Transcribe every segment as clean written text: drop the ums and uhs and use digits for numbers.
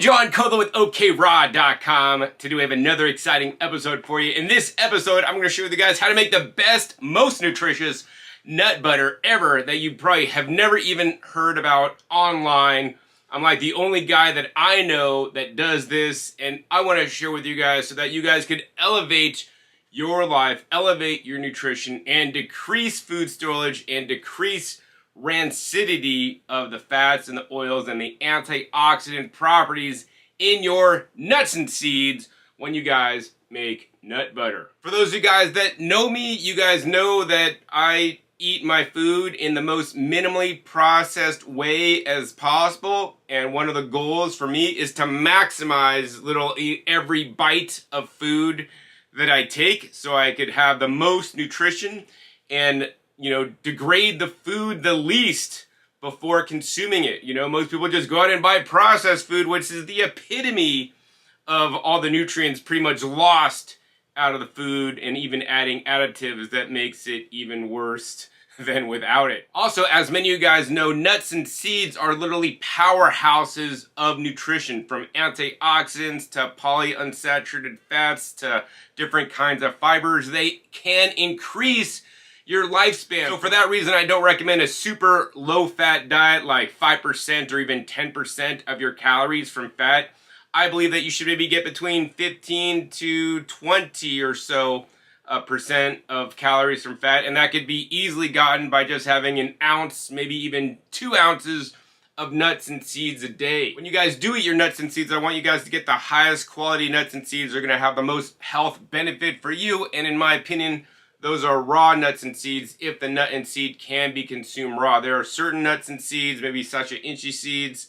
John Kohler with OKRaw.com. Today we have another exciting episode for you. In this episode, I'm going to show you guys how to make the best, most nutritious nut butter ever that you probably have never even heard about online. I'm like the only guy that I know that does this, and I want to share with you guys so that you guys could elevate your life, elevate your nutrition, and decrease food storage and decrease rancidity of the fats and the oils and the antioxidant properties in your nuts and seeds when you guys make nut butter. For those of you guys that know me, you guys know that I eat my food in the most minimally processed way as possible, and one of the goals for me is to maximize every bite of food that I take so I could have the most nutrition and degrade the food the least before consuming it. Most people just go out and buy processed food, which is the epitome of all the nutrients pretty much lost out of the food, and even adding additives that makes it even worse than without it. Also, as many of you guys know, nuts and seeds are literally powerhouses of nutrition, from antioxidants to polyunsaturated fats to different kinds of fibers. They can increase your lifespan. So for that reason, I don't recommend a super low-fat diet like 5% or even 10% of your calories from fat. I believe that you should maybe get between 15 to 20 or so percent of calories from fat, and that could be easily gotten by just having an ounce, maybe even 2 ounces of nuts and seeds a day. When you guys do eat your nuts and seeds, I want you guys to get the highest quality nuts and seeds. They're going to have the most health benefit for you, and in my opinion, those are raw nuts and seeds if the nut and seed can be consumed raw. There are certain nuts and seeds, maybe Sacha Inchi seeds,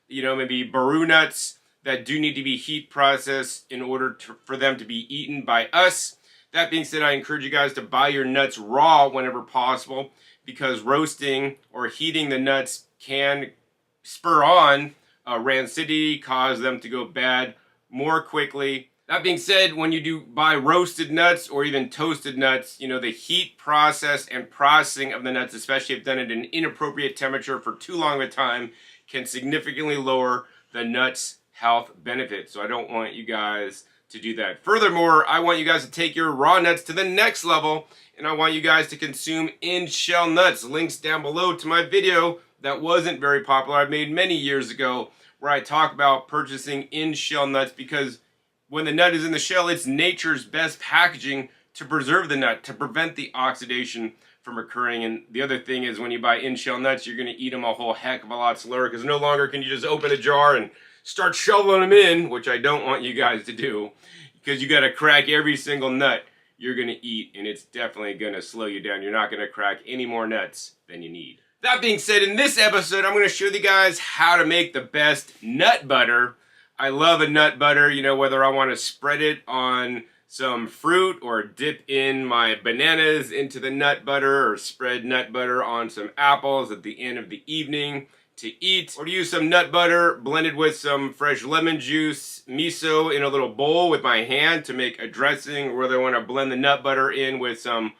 maybe Baru nuts, that do need to be heat processed in order for them to be eaten by us. That being said, I encourage you guys to buy your nuts raw whenever possible, because roasting or heating the nuts can spur on rancidity, cause them to go bad more quickly. That being said, when you do buy roasted nuts or even toasted nuts, the heat process and processing of the nuts, especially if done at an inappropriate temperature for too long of a time, can significantly lower the nuts' health benefits. So I don't want you guys to do that. Furthermore, I want you guys to take your raw nuts to the next level, and I want you guys to consume in-shell nuts. Links down below to my video that wasn't very popular I made many years ago, where I talk about purchasing in-shell nuts, because when the nut is in the shell, it's nature's best packaging to preserve the nut, to prevent the oxidation from occurring. And the other thing is, when you buy in-shell nuts, you're going to eat them a whole heck of a lot slower, because no longer can you just open a jar and start shoveling them in, which I don't want you guys to do, because you got to crack every single nut you're going to eat, and it's definitely going to slow you down. You're not going to crack any more nuts than you need. That being said, in this episode, I'm going to show you guys how to make the best nut butter. I love a nut butter, whether I want to spread it on some fruit or dip in my bananas into the nut butter, or spread nut butter on some apples at the end of the evening to eat, or to use some nut butter blended with some fresh lemon juice, miso in a little bowl with my hand to make a dressing, or whether I want to blend the nut butter in with some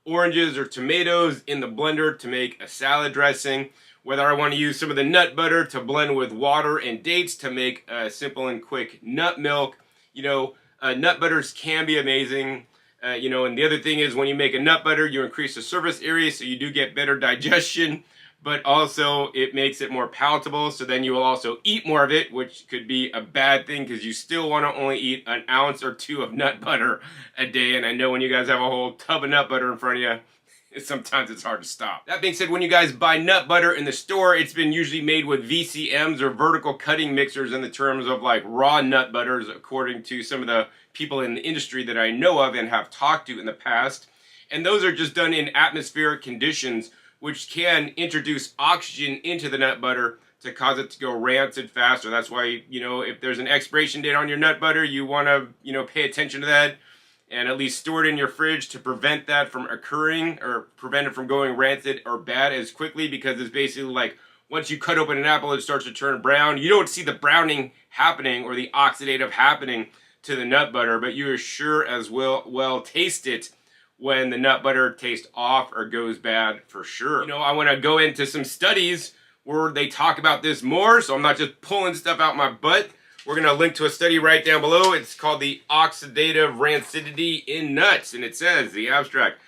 oranges or tomatoes in the blender to make a salad dressing, whether I want to use some of the nut butter to blend with water and dates to make a simple and quick nut milk. Nut butters can be amazing. And the other thing is, when you make a nut butter, you increase the surface area, so you do get better digestion, but also it makes it more palatable, so then you will also eat more of it, which could be a bad thing, because you still want to only eat an ounce or two of nut butter a day. And I know when you guys have a whole tub of nut butter in front of you, sometimes it's hard to stop. That being said, when you guys buy nut butter in the store, it's been usually made with VCMs, or vertical cutting mixers, in the terms of like raw nut butters, according to some of the people in the industry that I know of and have talked to in the past. And those are just done in atmospheric conditions, which can introduce oxygen into the nut butter to cause it to go rancid faster. That's why, if there's an expiration date on your nut butter, you want to, pay attention to that, and at least store it in your fridge to prevent that from occurring, or prevent it from going rancid or bad as quickly, because it's basically like, once you cut open an apple, it starts to turn brown. You don't see the browning happening or the oxidative happening to the nut butter, but you are sure as well taste it when the nut butter tastes off or goes bad for sure. I want to go into some studies where they talk about this more, so I'm not just pulling stuff out my butt, We're going to link to a study right down below. It's called the Oxidative Rancidity in Nuts, and it says, the abstract,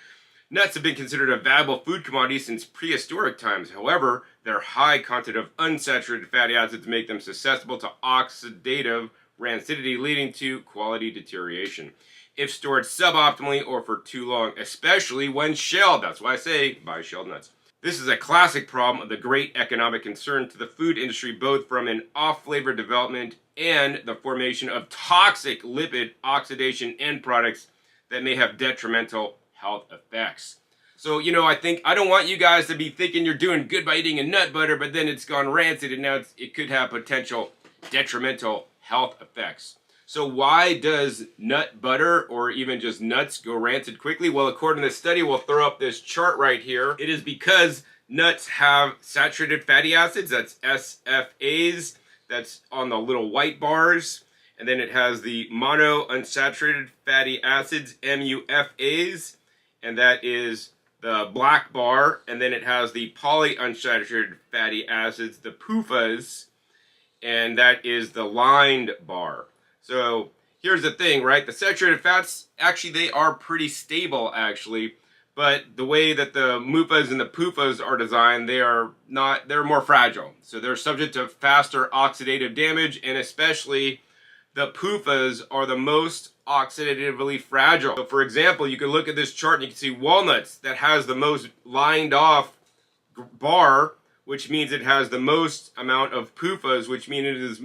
nuts have been considered a valuable food commodity since prehistoric times. However, their high content of unsaturated fatty acids make them susceptible to oxidative rancidity, leading to quality deterioration if stored suboptimally or for too long, especially when shelled. That's why I say buy shelled nuts. This is a classic problem of the great economic concern to the food industry, both from an off-flavor development and the formation of toxic lipid oxidation end products that may have detrimental health effects. So, I don't want you guys to be thinking you're doing good by eating a nut butter, but then it's gone rancid and now it could have potential detrimental health effects. So why does nut butter or even just nuts go rancid quickly? Well, according to this study, we'll throw up this chart right here. It is because nuts have saturated fatty acids, that's SFAs, that's on the little white bars. And then it has the monounsaturated fatty acids, MUFAs, and that is the black bar. And then it has the polyunsaturated fatty acids, the PUFAs, and that is the lined bar. So here's the thing, right? The saturated fats, actually, they are pretty stable, actually. But the way that the MUFAs and the PUFAs are designed, they're more fragile. So they're subject to faster oxidative damage, and especially the PUFAs are the most oxidatively fragile. So for example, you can look at this chart and you can see walnuts that has the most lined off bar, which means it has the most amount of PUFAs, which means it is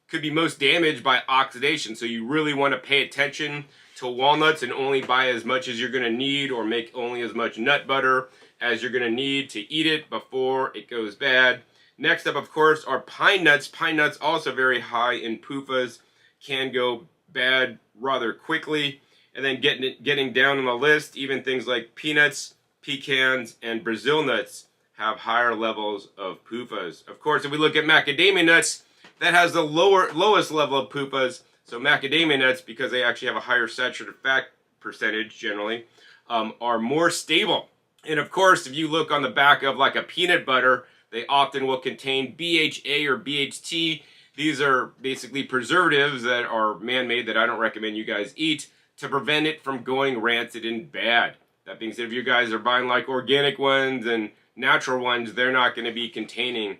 could be most damaged by oxidation. So you really want to pay attention to walnuts and only buy as much as you're going to need, or make only as much nut butter as you're going to need to eat it before it goes bad. Next up, of course, are pine nuts. Pine nuts also very high in PUFAs, can go bad rather quickly. And then getting down on the list, even things like peanuts, pecans, and Brazil nuts have higher levels of PUFAs. Of course, if we look at macadamia nuts, that has the lowest level of PUFAs. So macadamia nuts, because they actually have a higher saturated fat percentage generally, are more stable. And of course, if you look on the back of like a peanut butter, they often will contain BHA or BHT. These are basically preservatives that are man-made that I don't recommend you guys eat to prevent it from going rancid and bad. That being said, if you guys are buying like organic ones and natural ones, they're not going to be containing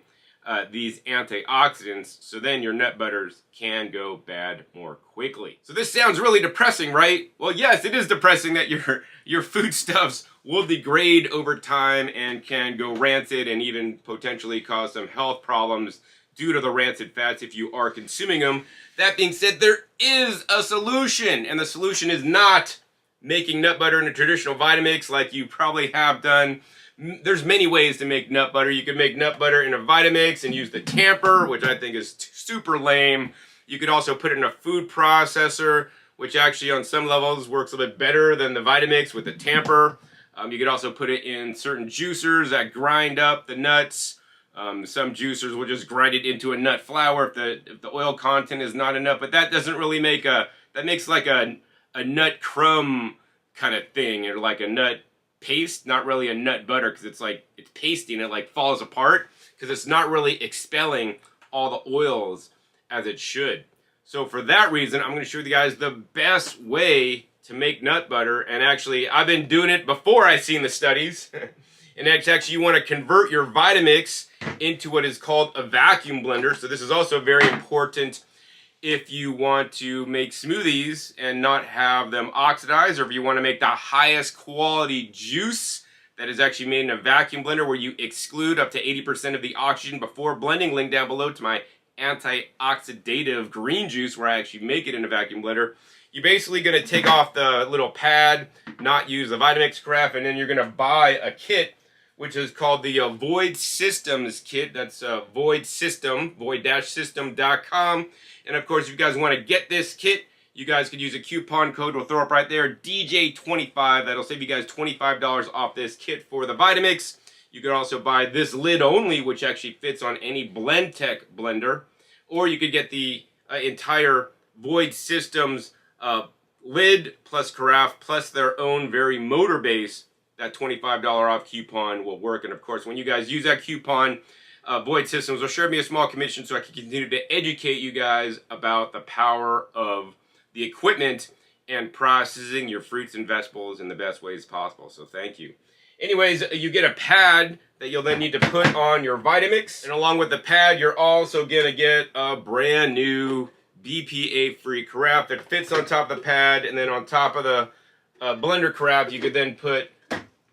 these antioxidants, so then your nut butters can go bad more quickly. So this sounds really depressing, right? Well, yes, it is depressing that your foodstuffs will degrade over time and can go rancid and even potentially cause some health problems due to the rancid fats if you are consuming them. That being said, there is a solution, and the solution is not making nut butter in a traditional Vitamix like you probably have done. There's many ways to make nut butter. You can make nut butter in a Vitamix and use the tamper, which I think is super lame. You could also put it in a food processor, which actually on some levels works a bit better than the Vitamix with the tamper. You could also put it in certain juicers that grind up the nuts. Some juicers will just grind it into a nut flour if the oil content is not enough, but that doesn't really make that makes like a nut crumb kind of thing, or like a nut paste, not really a nut butter, because it's pasty and it like falls apart because it's not really expelling all the oils as it should. So for that reason, I'm going to show you guys the best way to make nut butter. And actually, I've been doing it before I've seen the studies. And actually, you want to convert your Vitamix into what is called a vacuum blender. So this is also very important if you want to make smoothies and not have them oxidize, or if you want to make the highest quality juice that is actually made in a vacuum blender where you exclude up to 80% of the oxygen before blending. Link down below to my antioxidative green juice where I actually make it in a vacuum blender. You're basically going to take off the little pad, not use the Vitamix craft, and then you're going to buy a kit which is called the Void Systems kit. That's void-system.com. And of course, if you guys want to get this kit, you guys could use a coupon code. We'll throw up right there, DJ25. That'll save you guys $25 off this kit for the Vitamix. You could also buy this lid only, which actually fits on any Blendtec blender. Or you could get the entire Void Systems lid plus carafe plus their own very motor base. That $25 off coupon will work. And of course, when you guys use that coupon, Void Systems assured me a small commission so I can continue to educate you guys about the power of the equipment and processing your fruits and vegetables in the best ways possible. So thank you. Anyways, you get a pad that you'll then need to put on your Vitamix. And along with the pad, you're also going to get a brand new BPA-free carafe that fits on top of the pad. And then on top of the blender carafe, you could then put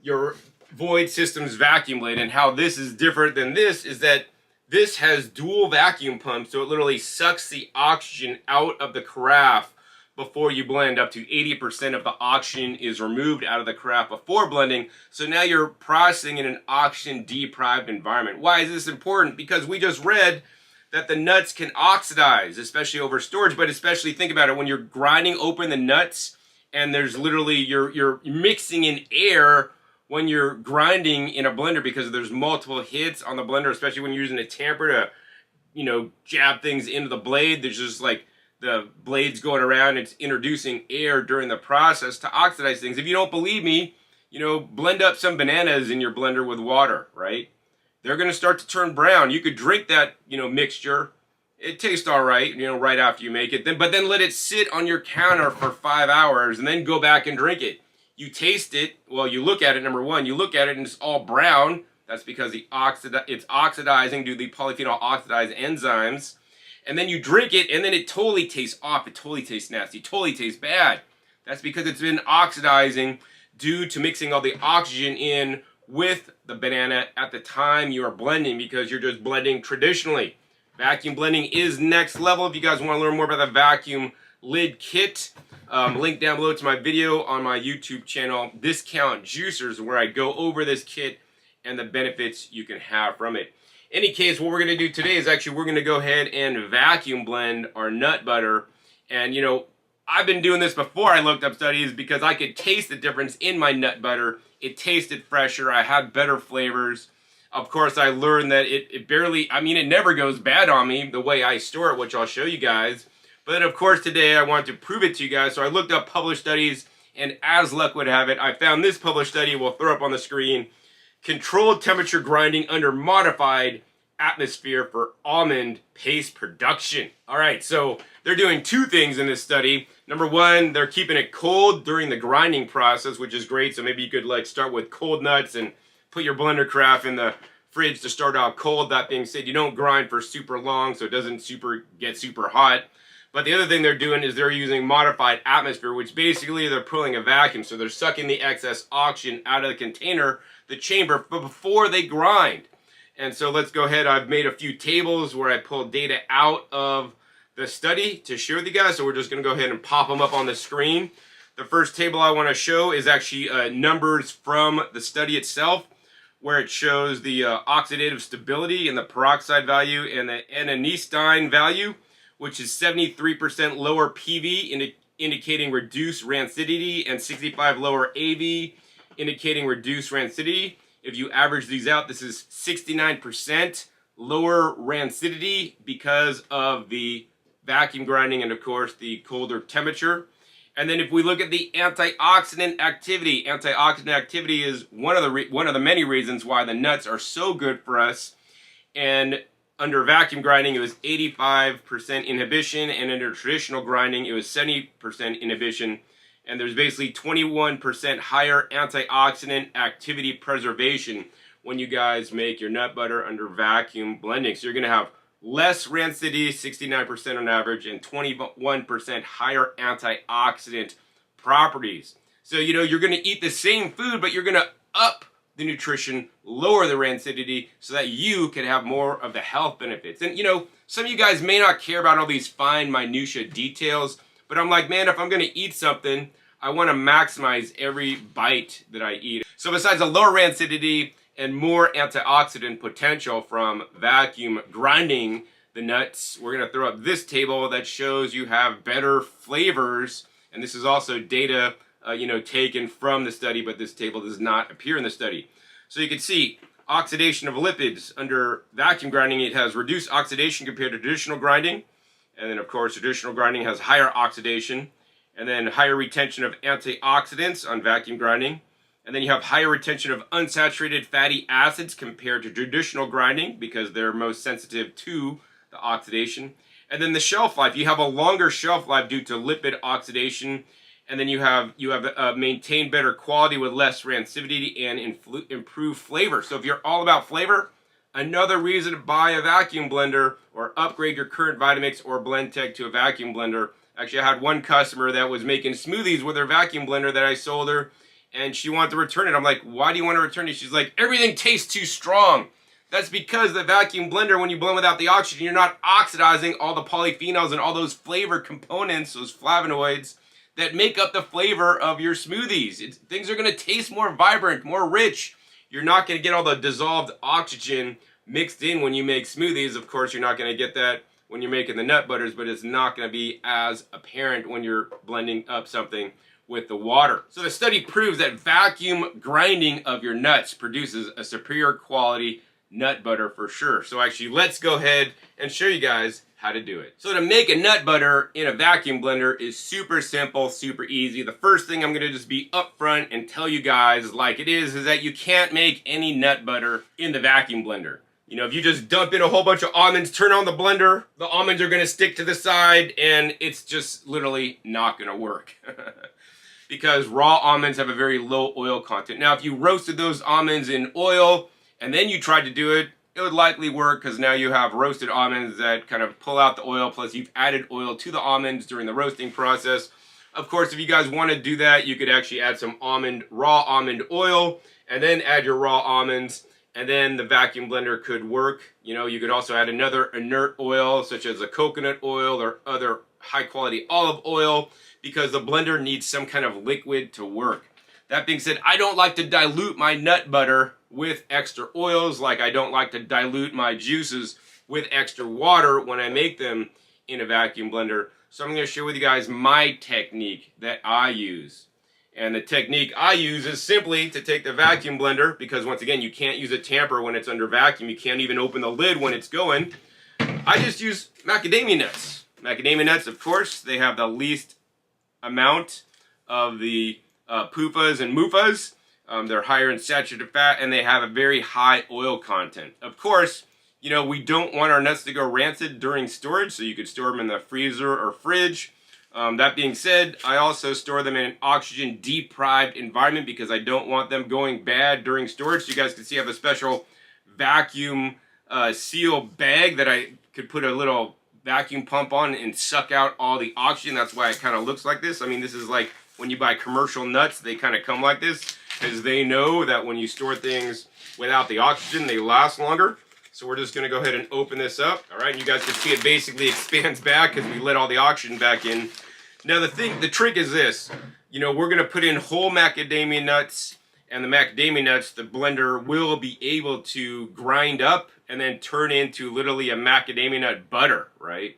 your Void Systems vacuum blade. And how this is different than this is that this has dual vacuum pumps, so it literally sucks the oxygen out of the carafe before you blend. Up to 80% of the oxygen is removed out of the carafe before blending. So now you're processing in an oxygen deprived environment. Why is this important? Because we just read that the nuts can oxidize, especially over storage, but especially think about it when you're grinding open the nuts and there's literally, you're mixing in air when you're grinding in a blender because there's multiple hits on the blender, especially when you're using a tamper to, you know, jab things into the blade. There's just like the blades going around, it's introducing air during the process to oxidize things. If you don't believe me, you know, blend up some bananas in your blender with water, right? They're going to start to turn brown. You could drink that, you know, mixture. It tastes all right, you know, right after you make it. But then let it sit on your counter for 5 hours and then go back and drink it. You taste it, well, you look at it, number one, you look at it and it's all brown. That's because it's oxidizing due to the polyphenol oxidase enzymes. And then you drink it and then it totally tastes off. It totally tastes nasty. It totally tastes bad. That's because it's been oxidizing due to mixing all the oxygen in with the banana at the time you are blending, because you're just blending traditionally. Vacuum blending is next level. If you guys want to learn more about the vacuum lid kit, link down below to my video on my YouTube channel, Discount Juicers, where I go over this kit and the benefits you can have from it. Any case, what we're going to do today is actually we're going to go ahead and vacuum blend our nut butter. And you know, I've been doing this before I looked up studies because I could taste the difference in my nut butter. It tasted fresher. I had better flavors. Of course, I learned that it barely, I mean, it never goes bad on me the way I store it, which I'll show you guys. But then, of course, today I want to prove it to you guys. So I looked up published studies, and as luck would have it, I found this published study. We'll throw up on the screen. Controlled temperature grinding under modified atmosphere for almond paste production. All right, so they're doing two things in this study. Number one, they're keeping it cold during the grinding process, which is great. So maybe you could like start with cold nuts and put your blender carafe in the fridge to start out cold. That being said, you don't grind for super long, so it doesn't get super hot. But the other thing they're doing is they're using modified atmosphere, which basically they're pulling a vacuum. So they're sucking the excess oxygen out of the container, the chamber, but before they grind. And so let's go ahead. I've made a few tables where I pulled data out of the study to share with you guys. So we're just going to go ahead and pop them up on the screen. The first table I want to show is actually numbers from the study itself, where it shows the oxidative stability and the peroxide value and the aneistine value, which is 73% lower PV, indicating reduced rancidity, and 65 lower AV, indicating reduced rancidity. If you average these out, this is 69% lower rancidity because of the vacuum grinding and, of course, the colder temperature. And then if we look at the antioxidant activity is one of the many reasons why the nuts are so good for us. And under vacuum grinding, it was 85% inhibition, and under traditional grinding, it was 70% inhibition. And there's basically 21% higher antioxidant activity preservation when you guys make your nut butter under vacuum blending. So you're going to have less rancidity, 69% on average, and 21% higher antioxidant properties. So, you know, you're going to eat the same food, but you're going to up the nutrition, lower the rancidity, so that you can have more of the health benefits. And, you know, some of you guys may not care about all these fine minutia details, but I'm like, man, if I'm going to eat something, I want to maximize every bite that I eat. So besides a lower rancidity and more antioxidant potential from vacuum grinding the nuts, we're going to throw up this table that shows you have better flavors. And this is also data, taken from the study, but this table does not appear in the study. So you can see oxidation of lipids under vacuum grinding. It has reduced oxidation compared to traditional grinding. And then, of course, traditional grinding has higher oxidation. And then higher retention of antioxidants on vacuum grinding. And then you have higher retention of unsaturated fatty acids compared to traditional grinding because they're most sensitive to the oxidation. And then the shelf life, you have a longer shelf life due to lipid oxidation. And then you have maintained better quality with less rancidity and improved flavor. So if you're all about flavor, another reason to buy a vacuum blender or upgrade your current Vitamix or Blendtec to a vacuum blender. Actually, I had one customer that was making smoothies with her vacuum blender that I sold her, and she wanted to return it. I'm like, why do you want to return it? She's like, everything tastes too strong. That's because the vacuum blender, when you blend without the oxygen, you're not oxidizing all the polyphenols and all those flavor components, those flavonoids, that make up the flavor of your smoothies. Things are going to taste more vibrant, more rich. You're not going to get all the dissolved oxygen mixed in when you make smoothies. Of course, you're not going to get that when you're making the nut butters, but it's not going to be as apparent when you're blending up something with the water. So the study proves that vacuum grinding of your nuts produces a superior quality nut butter for sure. So actually, let's go ahead and show you guys how to do it. So to make a nut butter in a vacuum blender is super simple, super easy. The first thing I'm gonna just be upfront and tell you guys like it is that you can't make any nut butter in the vacuum blender. You know, if you just dump in a whole bunch of almonds, turn on the blender, the almonds are gonna stick to the side and it's just literally not gonna work. Because raw almonds have a very low oil content. Now, if you roasted those almonds in oil and then you tried to do it, it would likely work because now you have roasted almonds that kind of pull out the oil, plus you've added oil to the almonds during the roasting process. Of course, if you guys want to do that, you could actually add some raw almond oil and then add your raw almonds, and then the vacuum blender could work. You know, you could also add another inert oil such as a coconut oil or other high quality olive oil because the blender needs some kind of liquid to work. That being said, I don't like to dilute my nut butter with extra oils, like I don't like to dilute my juices with extra water when I make them in a vacuum blender. So I'm going to share with you guys my technique that I use. And the technique I use is simply to take the vacuum blender, because once again, you can't use a tamper when it's under vacuum. You can't even open the lid when it's going. I just use macadamia nuts. Macadamia nuts, of course, they have the least amount of the PUFAs and MUFAs. They're higher in saturated fat and they have a very high oil content. Of course, you know, we don't want our nuts to go rancid during storage, so you could store them in the freezer or fridge. That being said, I also store them in an oxygen deprived environment because I don't want them going bad during storage. So you guys can see I have a special vacuum seal bag that I could put a little vacuum pump on and suck out all the oxygen. That's why it kind of looks like this. I mean, this is like when you buy commercial nuts, they kind of come like this because they know that when you store things without the oxygen, they last longer. So we're just going to go ahead and open this up. All right, and you guys can see it basically expands back because we let all the oxygen back in. Now the trick is this. You know, we're going to put in whole macadamia nuts, and the macadamia nuts, the blender will be able to grind up and then turn into literally a macadamia nut butter, right?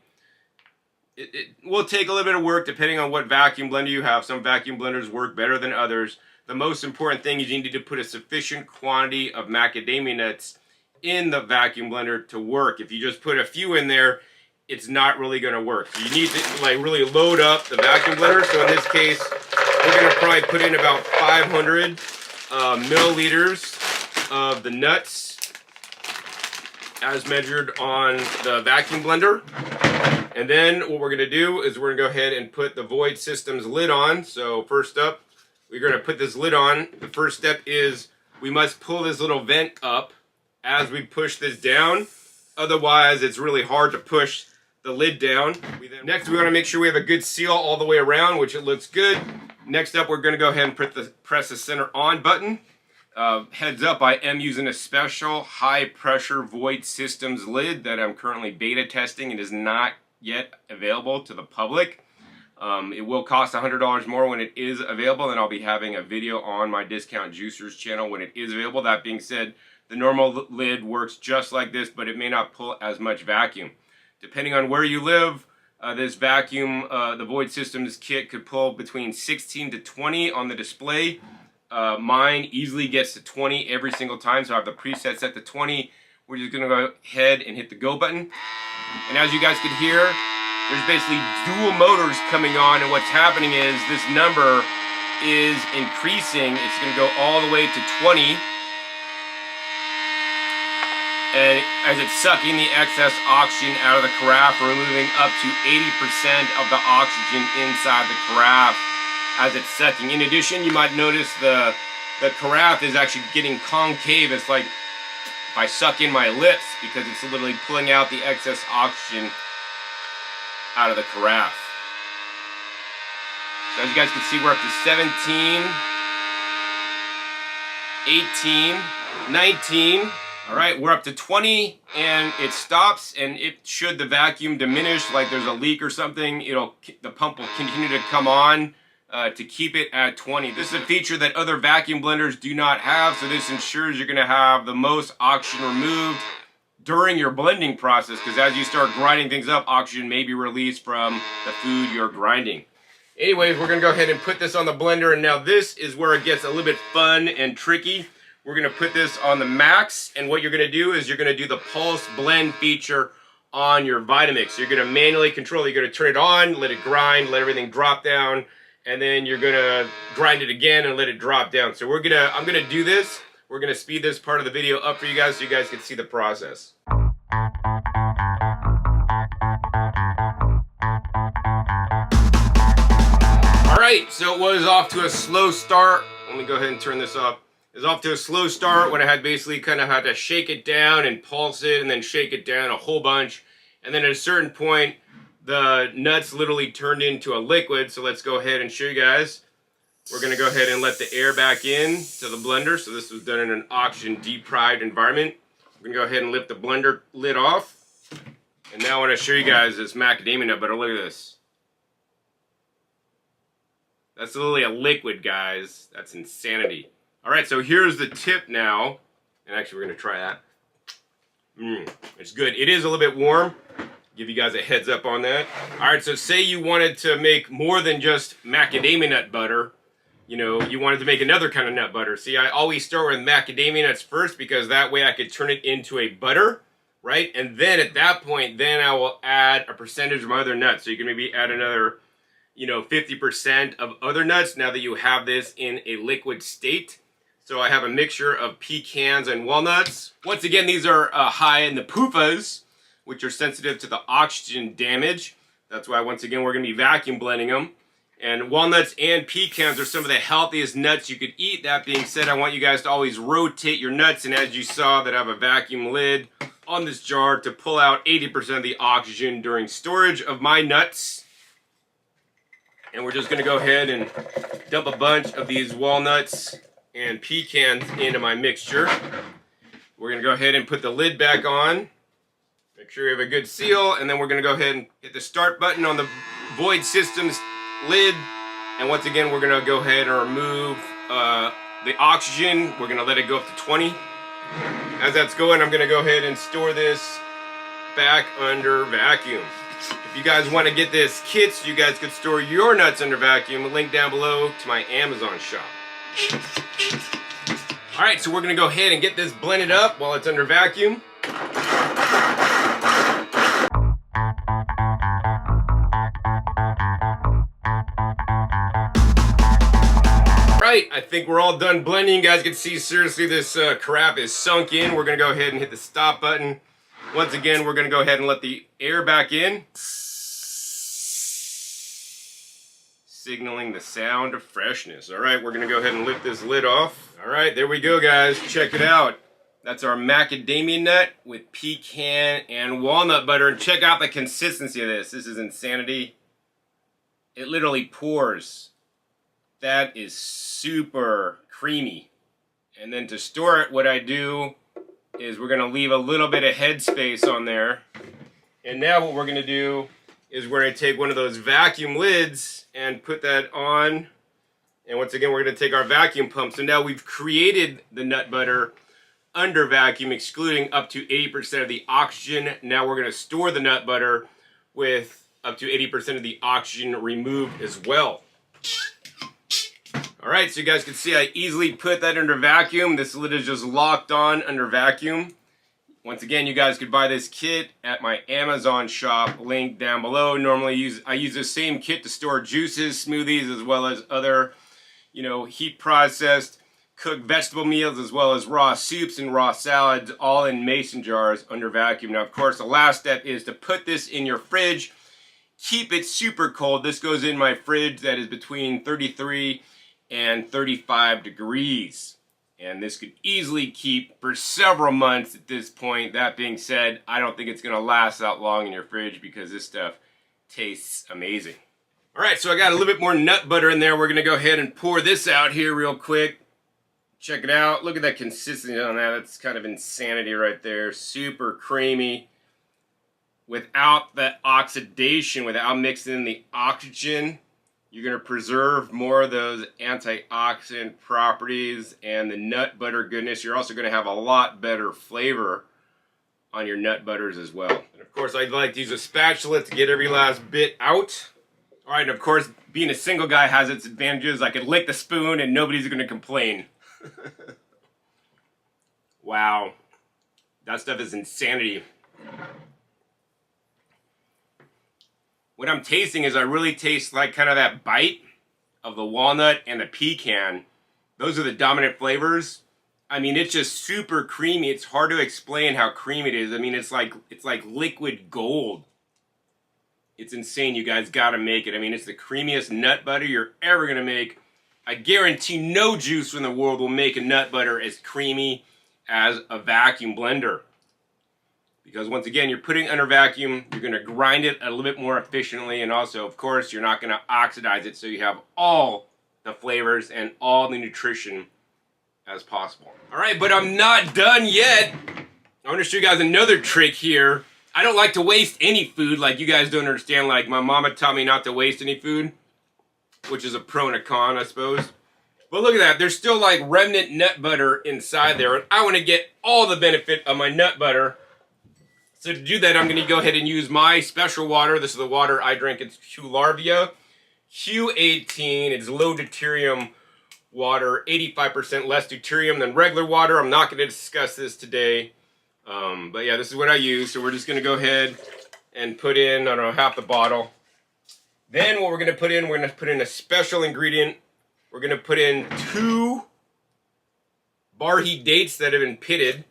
It will take a little bit of work depending on what vacuum blender you have. Some vacuum blenders work better than others. The most important thing is you need to put a sufficient quantity of macadamia nuts in the vacuum blender to work. If you just put a few in there, it's not really going to work. So you need to like really load up the vacuum blender. So in this case, we're going to probably put in about 500 milliliters of the nuts as measured on the vacuum blender. And then what we're going to do is we're going to go ahead and put the void system's lid on. So first up, we're going to put this lid on. The first step is we must pull this little vent up as we push this down. Otherwise, it's really hard to push the lid down. Next, we want to make sure we have a good seal all the way around, which it looks good. Next up, we're going to go ahead and press the center on button. Heads up, I am using a special high pressure void systems lid that I'm currently beta testing. It is not yet available to the public. It will cost $100 more when it is available, and I'll be having a video on my Discount Juicers channel when it is available. That being said, the normal lid works just like this, but it may not pull as much vacuum. Depending on where you live, this vacuum, the Void Systems kit could pull between 16 to 20 on the display. Mine easily gets to 20 every single time, so I have the preset set to 20. We're just going to go ahead and hit the go button. And as you guys can hear, there's basically dual motors coming on, and what's happening is this number is increasing. It's going to go all the way to 20. And as it's sucking the excess oxygen out of the carafe, removing up to 80% of the oxygen inside the carafe as it's sucking. In addition, you might notice the carafe is actually getting concave. It's like if I suck in my lips, because it's literally pulling out the excess oxygen out of the carafe. So as you guys can see, we're up to 17, 18, 19. All right, we're up to 20, and it stops, and should the vacuum diminish, like there's a leak or something, the pump will continue to come on to keep it at 20. This is a feature that other vacuum blenders do not have, so this ensures you're gonna have the most oxygen removed during your blending process, because as you start grinding things up, oxygen may be released from the food you're grinding. Anyways, we're gonna go ahead and put this on the blender, and now this is where it gets a little bit fun and tricky. We're gonna put this on the max, and what you're gonna do is you're gonna do the pulse blend feature on your Vitamix. You're gonna manually control it. You're gonna turn it on, let it grind, let everything drop down, and then you're gonna grind it again and let it drop down. So I'm gonna do this. We're gonna speed this part of the video up for you guys so you guys can see the process. All right, so it was off to a slow start. Let me go ahead and turn this up. It was off to a slow start when I had basically kind of had to shake it down and pulse it and then shake it down a whole bunch. And then at a certain point, the nuts literally turned into a liquid. So let's go ahead and show you guys. We're gonna go ahead and let the air back in to the blender. So this was done in an oxygen deprived environment. We're gonna go ahead and lift the blender lid off. And now I wanna show you guys this macadamia nut butter. Look at this. That's literally a liquid, guys. That's insanity. All right, so here's the tip now, and actually we're gonna try that. It's good. It is a little bit warm. Give you guys a heads up on that. All right, so say you wanted to make more than just macadamia nut butter. You wanted to make another kind of nut butter. See, I always start with macadamia nuts first because that way I could turn it into a butter, right? And then at that point, then I will add a percentage of my other nuts. So you can maybe add another 50% of other nuts now that you have this in a liquid state. So I have a mixture of pecans and walnuts. Once again, these are high in the PUFAs, which are sensitive to the oxygen damage. That's why, once again, we're gonna be vacuum blending them. And walnuts and pecans are some of the healthiest nuts you could eat. That being said, I want you guys to always rotate your nuts. And as you saw, that I have a vacuum lid on this jar to pull out 80% of the oxygen during storage of my nuts. And we're just gonna go ahead and dump a bunch of these walnuts and pecans into my mixture. We're gonna go ahead and put the lid back on. Make sure you have a good seal, and then we're gonna go ahead and hit the start button on the void system's lid. And once again, we're gonna go ahead and remove the oxygen. We're gonna let it go up to 20. As that's going, I'm gonna go ahead and store this back under vacuum. If you guys want to get this kit so you guys could store your nuts under vacuum, link down below to my Amazon shop. All right, so we're gonna go ahead and get this blended up while it's under vacuum. Right, I think we're all done blending. You guys can see, seriously, this carafe is sunk in. We're gonna go ahead and hit the stop button. Once again, we're gonna go ahead and let the air back in. Signaling the sound of freshness. All right, we're gonna go ahead and lift this lid off. All right, there we go, guys. Check it out. That's our macadamia nut with pecan and walnut butter. And check out the consistency of this. This is insanity. It literally pours. That is super creamy. And then to store it, what I do is we're gonna leave a little bit of headspace on there. And now what we're gonna do is we're gonna take one of those vacuum lids and put that on. And once again, we're gonna take our vacuum pump. So now we've created the nut butter under vacuum, excluding up to 80% of the oxygen. Now we're gonna store the nut butter with up to 80% of the oxygen removed as well. All right, so you guys can see I easily put that under vacuum. This lid is just locked on under vacuum. Once again, you guys could buy this kit at my Amazon shop, link down below. Normally I use the same kit to store juices, smoothies, as well as other, you know, heat processed, cooked vegetable meals, as well as raw soups and raw salads, all in mason jars under vacuum. Now, of course, the last step is to put this in your fridge. Keep it super cold. This goes in my fridge that is between 33 and 35 degrees. And this could easily keep for several months at this point. That being said, I don't think it's going to last that long in your fridge because this stuff tastes amazing. All right, so I got a little bit more nut butter in there. We're going to go ahead and pour this out here real quick. Check it out. Look at that consistency on that. That's kind of insanity right there. Super creamy. Without the oxidation, without mixing in the oxygen, you're going to preserve more of those antioxidant properties and the nut butter goodness. You're also going to have a lot better flavor on your nut butters as well. And of course, I'd like to use a spatula to get every last bit out. All right, and of course, being a single guy has its advantages. I could lick the spoon and nobody's going to complain. Wow. That stuff is insanity. What I'm tasting is I really taste like kind of that bite of the walnut and the pecan. Those are the dominant flavors. I mean, it's just super creamy. It's hard to explain how creamy it is. I mean, it's like liquid gold. It's insane. You guys gotta make it. I mean, it's the creamiest nut butter you're ever gonna make. I guarantee no juice in the world will make a nut butter as creamy as a vacuum blender. Because once again, you're putting it under vacuum, you're going to grind it a little bit more efficiently, and also, of course, you're not going to oxidize it, so you have all the flavors and all the nutrition as possible. All right, but I'm not done yet. I want to show you guys another trick here. I don't like to waste any food, like you guys don't understand. Like my mama taught me not to waste any food, which is a pro and a con, I suppose. But look at that, there's still like remnant nut butter inside there, and I want to get all the benefit of my nut butter. So to do that, I'm going to go ahead and use my special water. This is the water I drink. It's Q-Larvia. Q18. It's low deuterium water. 85% less deuterium than regular water. I'm not going to discuss this today. But yeah, this is what I use. So we're just going to go ahead and put in, I don't know, half the bottle. Then what we're going to put in a special ingredient. We're going to put in 2 barhi dates that have been pitted.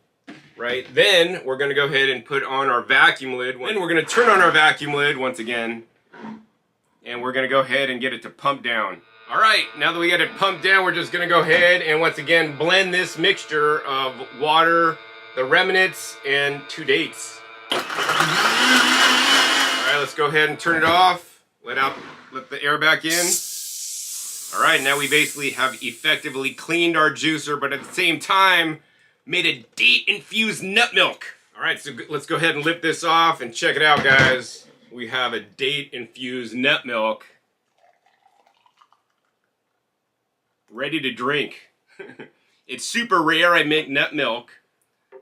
Right, then we're going to go ahead and put on our vacuum lid. Then we're going to turn on our vacuum lid once again, and we're going to go ahead and get it to pump down. All right, now that we got it pumped down, we're just going to go ahead and once again blend this mixture of water, the remnants, and 2 dates. All right, let's go ahead and turn it off. Let the air back in. All right, now we basically have effectively cleaned our juicer, but at the same time, made a date-infused nut milk. All right, so let's go ahead and lift this off and check it out, guys. We have a date-infused nut milk ready to drink. It's super rare I make nut milk,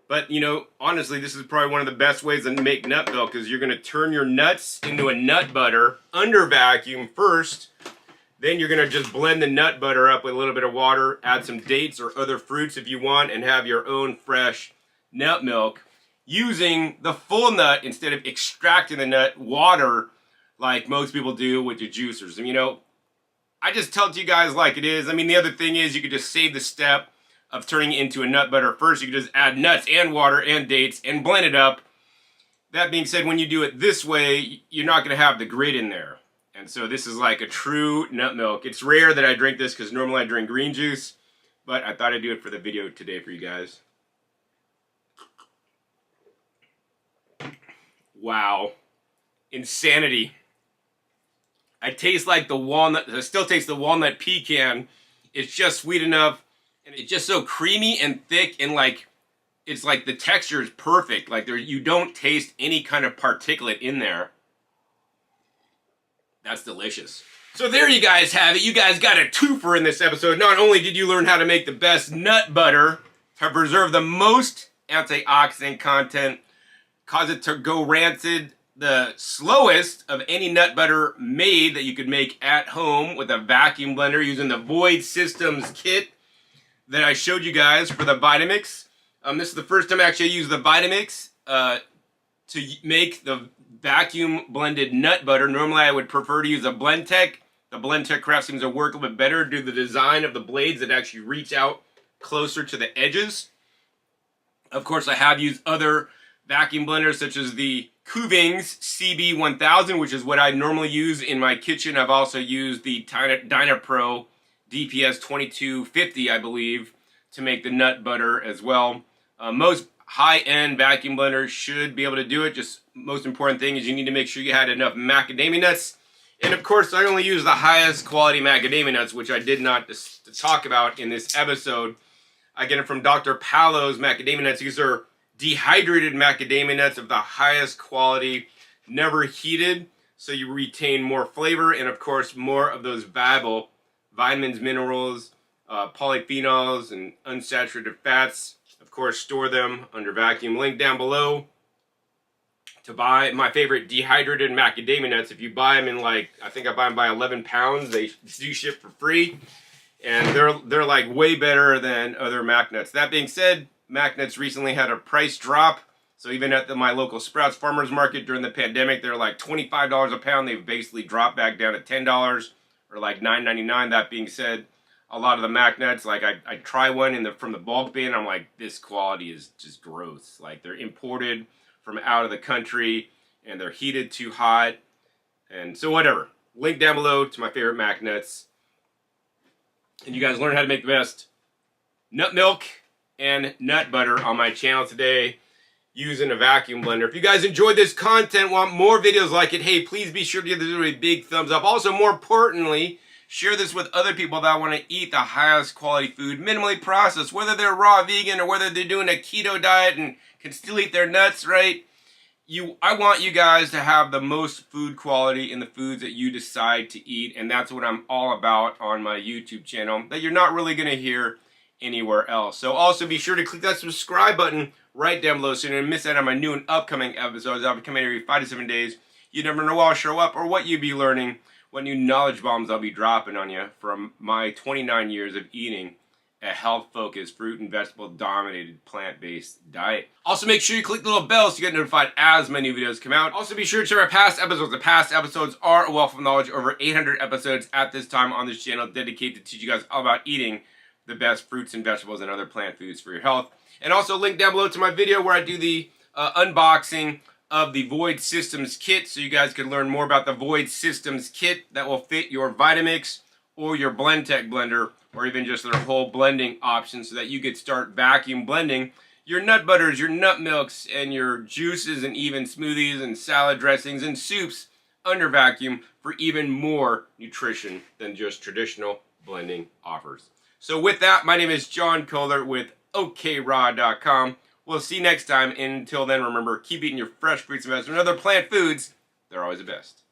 but you know, honestly, this is probably one of the best ways to make nut milk is you're gonna turn your nuts into a nut butter under vacuum first. Then you're going to just blend the nut butter up with a little bit of water, add some dates or other fruits if you want, and have your own fresh nut milk using the full nut instead of extracting the nut water like most people do with your juicers. And you know, I just tell it to you guys like it is. I mean, the other thing is you could just save the step of turning it into a nut butter first. You could just add nuts and water and dates and blend it up. That being said, when you do it this way, you're not going to have the grit in there. And so this is like a true nut milk. It's rare that I drink this because normally I drink green juice, but I thought I'd do it for the video today for you guys. Wow. Insanity. I taste like the walnut. I still taste the walnut pecan. It's just sweet enough, and it's just so creamy and thick, and like, it's like the texture is perfect. Like you don't taste any kind of particulate in there. That's delicious. So there you guys have it. You guys got a twofer in this episode. Not only did you learn how to make the best nut butter to preserve the most antioxidant content, cause it to go rancid the slowest of any nut butter made that you could make at home with a vacuum blender using the Void Systems kit that I showed you guys for the Vitamix. This is the first time actually I used the Vitamix to make the vacuum blended nut butter. Normally I would prefer to use a Blendtec The BlendTech Craft seems to work a little bit better due to the design of the blades that actually reach out closer to the edges. Of course, I have used other vacuum blenders such as the Kuvings CB1000, which is what I normally use in my kitchen. I've also used the Dynapro DPS 2250, I believe, to make the nut butter as well. Most high-end vacuum blenders should be able to do it. Just most important thing is you need to make sure you had enough macadamia nuts. And of course, I only use the highest quality macadamia nuts, which I did not talk about in this episode. I get it from Dr. Palo's macadamia nuts. These are dehydrated macadamia nuts of the highest quality, never heated, so you retain more flavor and of course more of those valuable vitamins, minerals, polyphenols, and unsaturated fats. Of course, store them under vacuum. Link down below to buy my favorite dehydrated macadamia nuts. If you buy them in, like, I think I buy them by 11 pounds, they do ship for free. And they're like way better than other Mac nuts. That being said, Mac nuts recently had a price drop. So even at my local Sprouts Farmers Market during the pandemic, they're like $25 a pound. They've basically dropped back down to $10 or like $9.99. That being said, a lot of the Mac nuts, like I try one from the bulk bin, I'm like, this quality is just gross. Like, they're imported from out of the country and they're heated too hot. And so whatever. Link down below to my favorite Mac nuts. And you guys learn how to make the best nut milk and nut butter on my channel today using a vacuum blender. If you guys enjoyed this content, want more videos like it, hey, please be sure to give this video a big thumbs up. Also, more importantly, share this with other people that want to eat the highest quality food, minimally processed, whether they're raw vegan or whether they're doing a keto diet and can still eat their nuts, right? I want you guys to have the most food quality in the foods that you decide to eat, and that's what I'm all about on my YouTube channel that you're not really going to hear anywhere else. So also be sure to click that subscribe button right down below so you don't miss out on my new and upcoming episodes. I'll be coming every 5 to 7 days. You never know when I'll show up or what you'll be learning, what new knowledge bombs I'll be dropping on you from my 29 years of eating a health-focused, fruit and vegetable-dominated, plant-based diet. Also, make sure you click the little bell so you get notified as my new videos come out. Also, be sure to check our past episodes. The past episodes are a wealth of knowledge. Over 800 episodes at this time on this channel dedicated to teach you guys all about eating the best fruits and vegetables and other plant foods for your health. And also, link down below to my video where I do the unboxing of the Void Systems kit so you guys can learn more about the Void Systems kit that will fit your Vitamix or your BlendTech blender, or even just their whole blending option so that you could start vacuum blending your nut butters, your nut milks, and your juices, and even smoothies and salad dressings and soups under vacuum for even more nutrition than just traditional blending offers. So with that, my name is John Kohler with OKRaw.com. We'll see you next time, and until then, remember, keep eating your fresh fruits and vegetables and other plant foods. They're always the best.